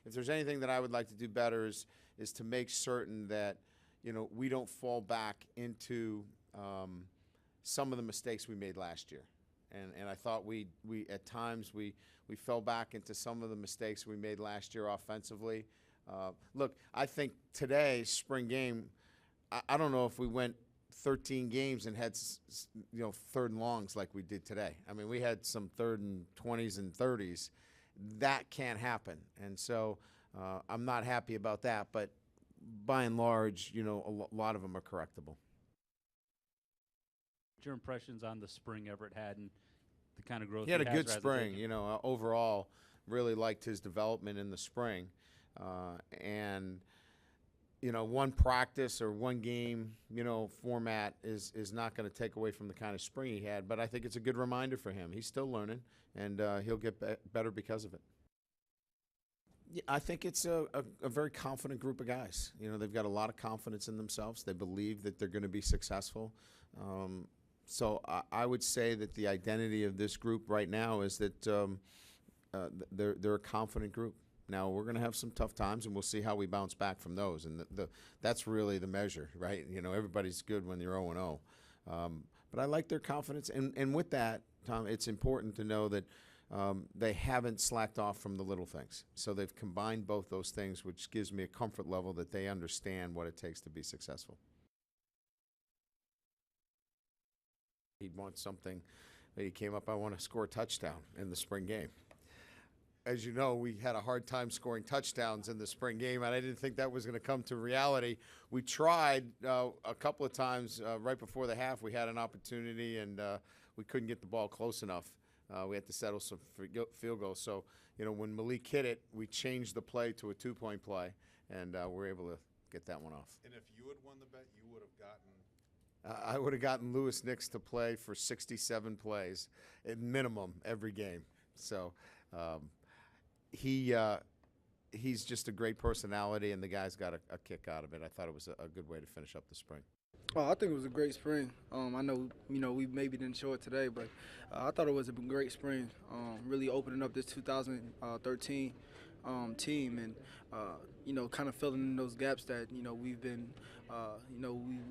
if there's anything that I would like to do better is to make certain that, we don't fall back into some of the mistakes we made last year. And I thought we at times we fell back into some of the mistakes we made last year offensively. Look, I think today, spring game, I don't know if we went 13 games and had, third and longs like we did today. I mean, we had some third and 20s and 30s. That can't happen. And so I'm not happy about that. But by and large, a lot of them are correctable. Your impressions on the spring Everett had and the kind of growth he had a good has spring. Overall, really liked his development in the spring. And one practice or one game, format is not going to take away from the kind of spring he had. But I think it's a good reminder for him. He's still learning, and he'll get better because of it. Yeah, I think it's a very confident group of guys. They've got a lot of confidence in themselves. They believe that they're going to be successful. So I would say that the identity of this group right now is that they're a confident group. Now, we're going to have some tough times, and we'll see how we bounce back from those. And that's really the measure, right? Everybody's good when you're 0-0. But I like their confidence. And with that, Tom, it's important to know that they haven't slacked off from the little things. So they've combined both those things, which gives me a comfort level that they understand what it takes to be successful. He'd want something. He came up, I want to score a touchdown in the spring game. As you know, we had a hard time scoring touchdowns in the spring game, and I didn't think that was going to come to reality. We tried a couple of times right before the half. We had an opportunity, and we couldn't get the ball close enough. We had to settle some field goals. So, when Malik hit it, we changed the play to a 2-point play, and we were able to get that one off. And if you had won the bet, you would have gotten I would have gotten Lewis Nix to play for 67 plays at minimum every game. So he's just a great personality, and the guy's got a kick out of it. I thought it was a good way to finish up the spring. Oh, I think it was a great spring. I know, we maybe didn't show it today, but I thought it was a great spring. Really opening up this 2013 team and, kind of filling in those gaps that, we've been,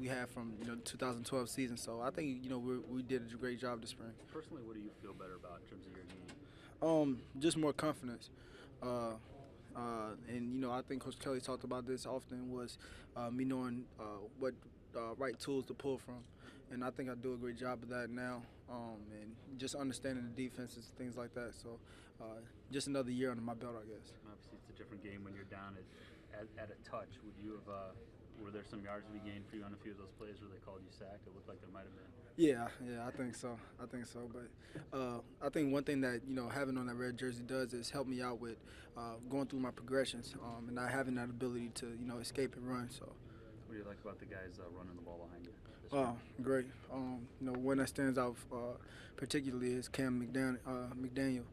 we had from, the 2012 season. So I think, we did a great job this spring. Personally, what do you feel better about in terms of your game? Just more confidence. And, I think Coach Kelly talked about this often was me knowing what right tools to pull from. And I think I do a great job of that now, and just understanding the defenses, things like that. So just another year under my belt, I guess. Obviously, it's a different game when you're down at a touch. Would you have were there some yards to be gained for you on a few of those plays where they called you sacked? It looked like there might have been. Yeah, I think so. But I think one thing that, having on that red jersey does is help me out with going through my progressions and not having that ability to, escape and run. So. What do you like about the guys running the ball behind you? Oh, great. One that stands out particularly is Cam McDaniel.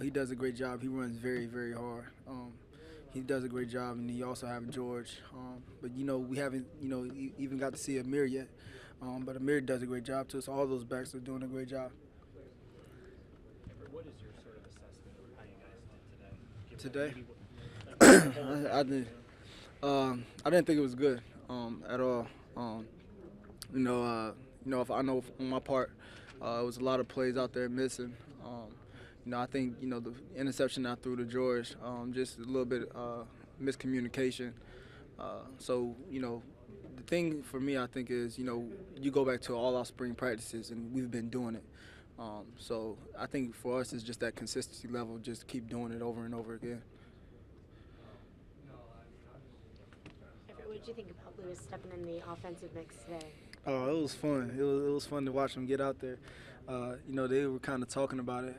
He does a great job. He runs very, very hard. He does a great job, and you also have George. But, we haven't, even got to see Amir yet. But Amir does a great job, too. So all those backs are doing a great job. What is your sort of assessment of how you guys did today? I didn't think it was good at all. If I know on my part, it was a lot of plays out there missing. I think the interception I threw to George, just a little bit miscommunication. So the thing for me, I think, is you go back to all our spring practices, and we've been doing it. So I think for us, it's just that consistency level, just keep doing it over and over again. What did you think about Lewis stepping in the offensive mix today? Oh, it was fun. It was fun to watch him get out there. They were kind of talking about it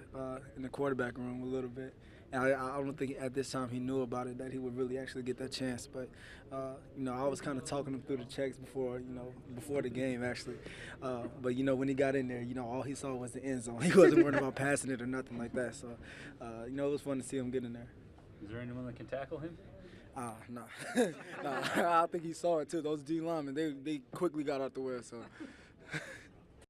in the quarterback room a little bit. And I don't think at this time he knew about it, that he would really actually get that chance. But, I was kind of talking him through the checks before the game, actually. But, when he got in there, all he saw was the end zone. He wasn't worried about passing it or nothing like that. So, it was fun to see him get in there. Is there anyone that can tackle him? No. I think he saw it, too. Those D linemen, they quickly got out the way. So.